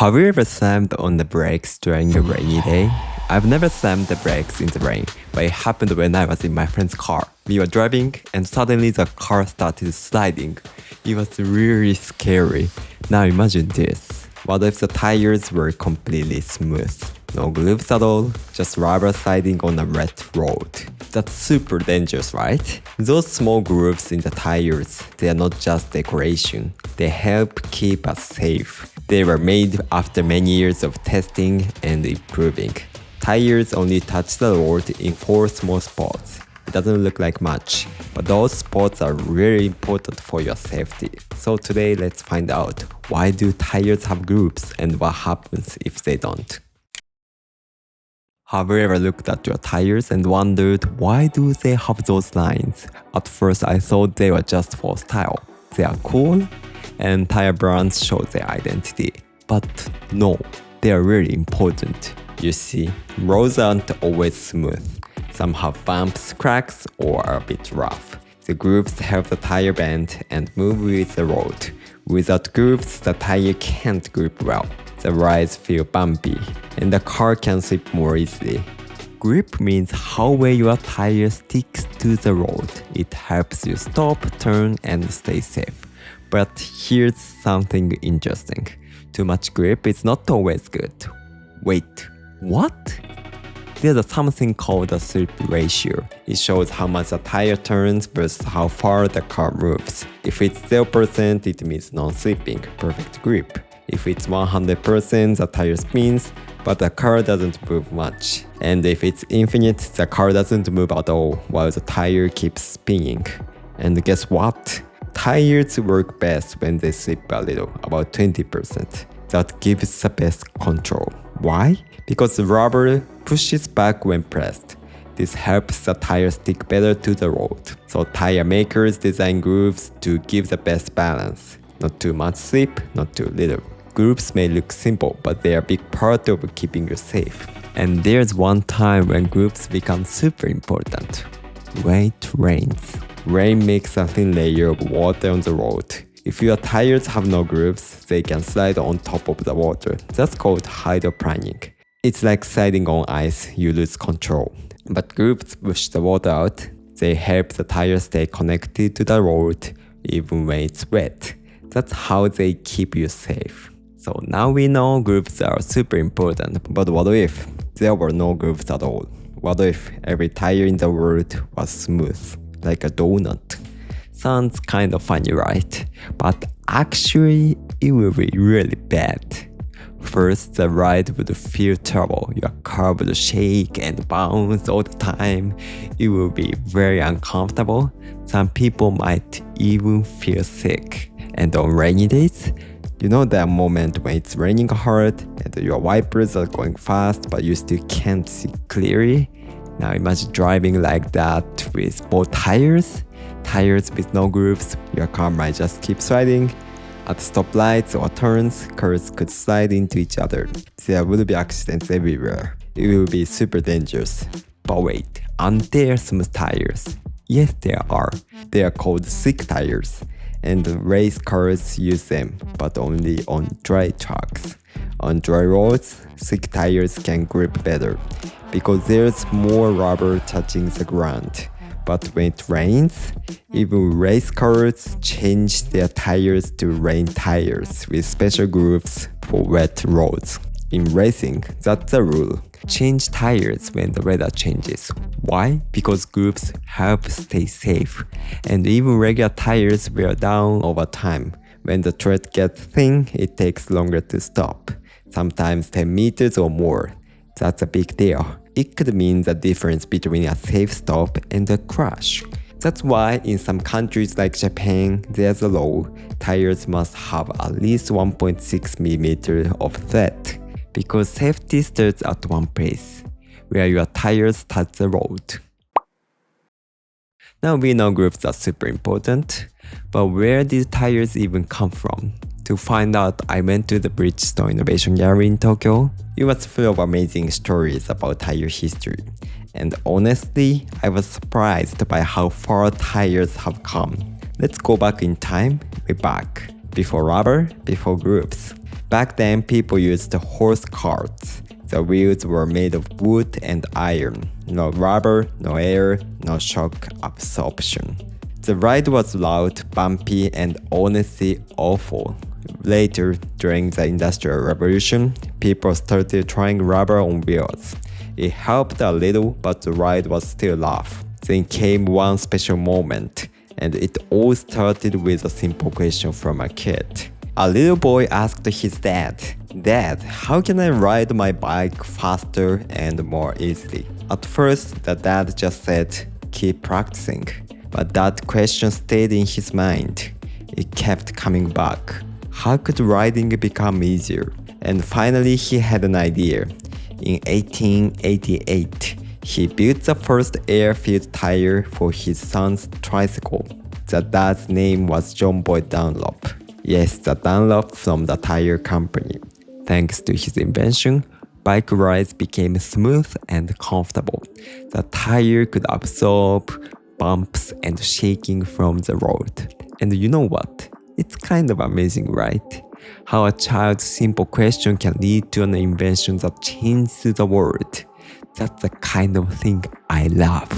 Have you ever slammed on the brakes during a rainy day? I've never slammed the brakes in the rain, but it happened when I was in my friend's car. We were driving and suddenly the car started sliding. It was really scary. Now imagine this. What if the tires were completely smooth? No grooves at all, just rubber sliding on a wet road. That's super dangerous, right? Those small grooves in the tires, they are not just decoration. They help keep us safe. They were made after many years of testing and improving. Tires only touch the road in 4 small spots. It doesn't look like much, but those spots are really important for your safety. So today let's find out, why do tires have grooves and what happens if they don't? Have you ever looked at your tires and wondered, why do they have those lines? At first I thought they were just for style. They are cool and tire brands show their identity. But no, they are really important. You see, roads aren't always smooth. Some have bumps, cracks, or are a bit rough. The grooves help the tire bend and move with the road. Without grooves, the tire can't grip well. The rides feel bumpy, and the car can slip more easily. Grip means how well your tire sticks to the road. It helps you stop, turn, and stay safe. But here's something interesting. Too much grip is not always good. Wait, what? There's something called the slip ratio. It shows how much the tire turns versus how far the car moves. If it's 0%, it means non-slipping, perfect grip. If it's 100%, the tire spins, but the car doesn't move much. And if it's infinite, the car doesn't move at all while the tire keeps spinning. And guess what? Tires work best when they slip a little, about 20%. That gives the best control. Why? Because the rubber pushes back when pressed. This helps the tire stick better to the road. So tire makers design grooves to give the best balance. Not too much slip, not too little. Grooves may look simple, but they are a big part of keeping you safe. And there's one time when grooves become super important. When it rains. Rain makes a thin layer of water on the road. If your tires have no grooves, they can slide on top of the water. That's called hydroplaning. It's like sliding on ice, you lose control. But grooves push the water out. They help the tire stay connected to the road even when it's wet. That's how they keep you safe. So now we know grooves are super important, but what if there were no grooves at all? What if every tire in the world was smooth, like a donut? Sounds kind of funny, right? But actually, it will be really bad. First, the ride would feel terrible. Your car would shake and bounce all the time. It will be very uncomfortable. Some people might even feel sick. And on rainy days, you know that moment when it's raining hard and your wipers are going fast but you still can't see clearly? Now imagine driving like that with both tires with no grooves. Your car might just keep sliding. At stoplights or turns, cars could slide into each other. There will be accidents everywhere. It will be super dangerous. But wait, aren't there smooth tires? Yes, there are. They are called slick tires. And race cars use them, but only on dry tracks. On dry roads, slick tires can grip better because there's more rubber touching the ground. But when it rains, even race cars change their tires to rain tires with special grooves for wet roads. In racing, that's the rule. Change tires when the weather changes. Why? Because grooves help stay safe. And even regular tires wear down over time. When the tread gets thin, it takes longer to stop. Sometimes 10 meters or more. That's a big deal. It could mean the difference between a safe stop and a crash. That's why in some countries like Japan, there's a law. Tires must have at least 1.6 mm of thread. Because safety starts at one place, where your tires touch the road. Now we know grooves are super important, but where did tires even come from? To find out, I went to the Bridgestone Innovation Gallery in Tokyo. It was full of amazing stories about tire history. And honestly, I was surprised by how far tires have come. Let's go back in time, way back. Before rubber, before grooves. Back then, people used horse carts. The wheels were made of wood and iron. No rubber, no air, no shock absorption. The ride was loud, bumpy, and honestly awful. Later, during the Industrial Revolution, people started trying rubber on wheels. It helped a little, but the ride was still rough. Then came one special moment, and it all started with a simple question from a kid. A little boy asked his dad, "Dad, how can I ride my bike faster and more easily?" At first, the dad just said, "Keep practicing." But that question stayed in his mind. It kept coming back. How could riding become easier? And finally, he had an idea. In 1888, he built the first air-filled tire for his son's tricycle. The dad's name was John Boyd Dunlop. Yes, the Dunlop from the tire company. Thanks to his invention, bike rides became smooth and comfortable. The tire could absorb bumps and shaking from the road. And you know what? It's kind of amazing, right? How a child's simple question can lead to an invention that changes the world. That's the kind of thing I love,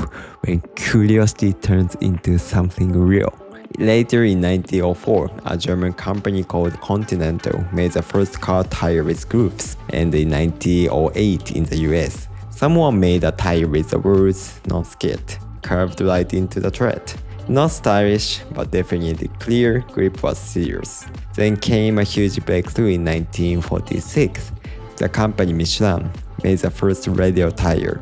when curiosity turns into something real. Later in 1904, a German company called Continental made the first car tire with grooves, and in 1908 in the US, someone made a tire with the words "non skid" carved right into the tread. Not stylish, but definitely clear, grip was serious. Then came a huge breakthrough in 1946. The company Michelin made the first radial tire.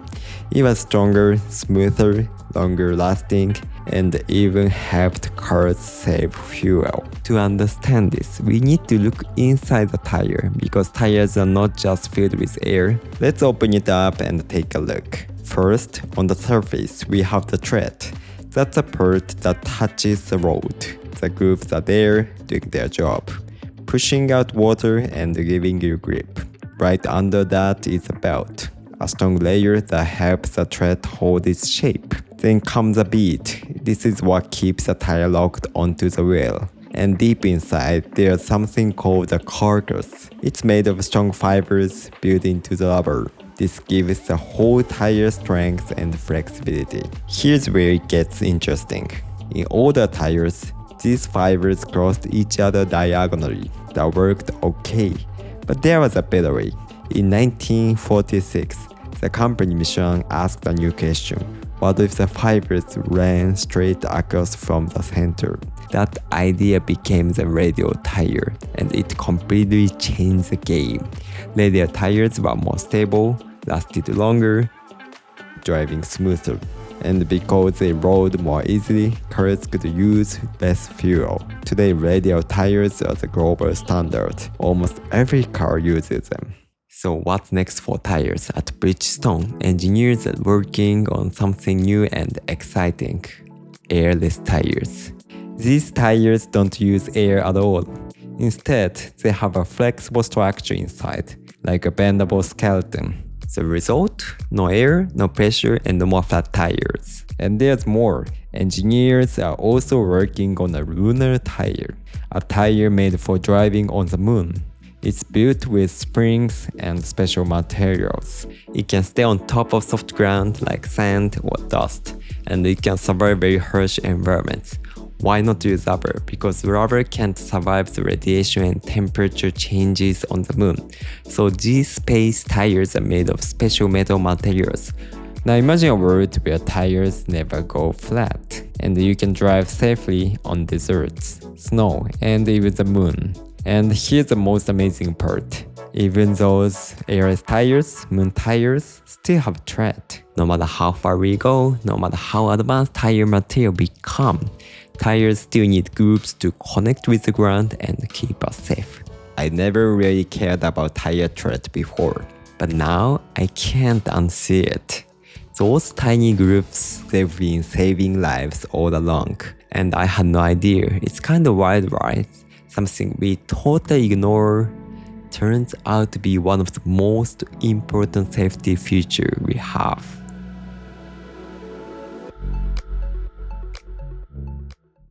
It was stronger, smoother, longer lasting, and even helped cars save fuel. To understand this, we need to look inside the tire, because tires are not just filled with air. Let's open it up and take a look. First, on the surface, we have the tread. That's a part that touches the road. The grooves are there doing their job, pushing out water and giving you grip. Right under that is a belt, a strong layer that helps the tread hold its shape. Then comes a bead. This is what keeps the tire locked onto the wheel. And deep inside, there's something called a carcass. It's made of strong fibers built into the rubber. This gives the whole tire strength and flexibility. Here's where it gets interesting. In older tires, these fibers crossed each other diagonally. That worked okay. But there was a better way. In 1946, the company Michelin asked a new question. What if the fibers ran straight across from the center? That idea became the radial tire, and it completely changed the game. Radial tires were more stable, lasted longer, driving smoother. And because they rode more easily, cars could use less fuel. Today, radial tires are the global standard. Almost every car uses them. So what's next for tires? At Bridgestone, engineers are working on something new and exciting. Airless tires. These tires don't use air at all. Instead, they have a flexible structure inside, like a bendable skeleton. The result? No air, no pressure, and no more flat tires. And there's more. Engineers are also working on a lunar tire, a tire made for driving on the moon. It's built with springs and special materials. It can stay on top of soft ground like sand or dust, and it can survive very harsh environments. Why not use rubber? Because rubber can't survive the radiation and temperature changes on the moon. So these space tires are made of special metal materials. Now imagine a world where tires never go flat, and you can drive safely on deserts, snow, and even the moon. And here's the most amazing part. Even those airless tires, moon tires, still have tread. No matter how far we go, no matter how advanced tire material become, tires still need grooves to connect with the ground and keep us safe. I never really cared about tire tread before, but now I can't unsee it. Those tiny grooves, they've been saving lives all along, and I had no idea. It's kind of wild, right? Something we totally ignore turns out to be one of the most important safety features we have.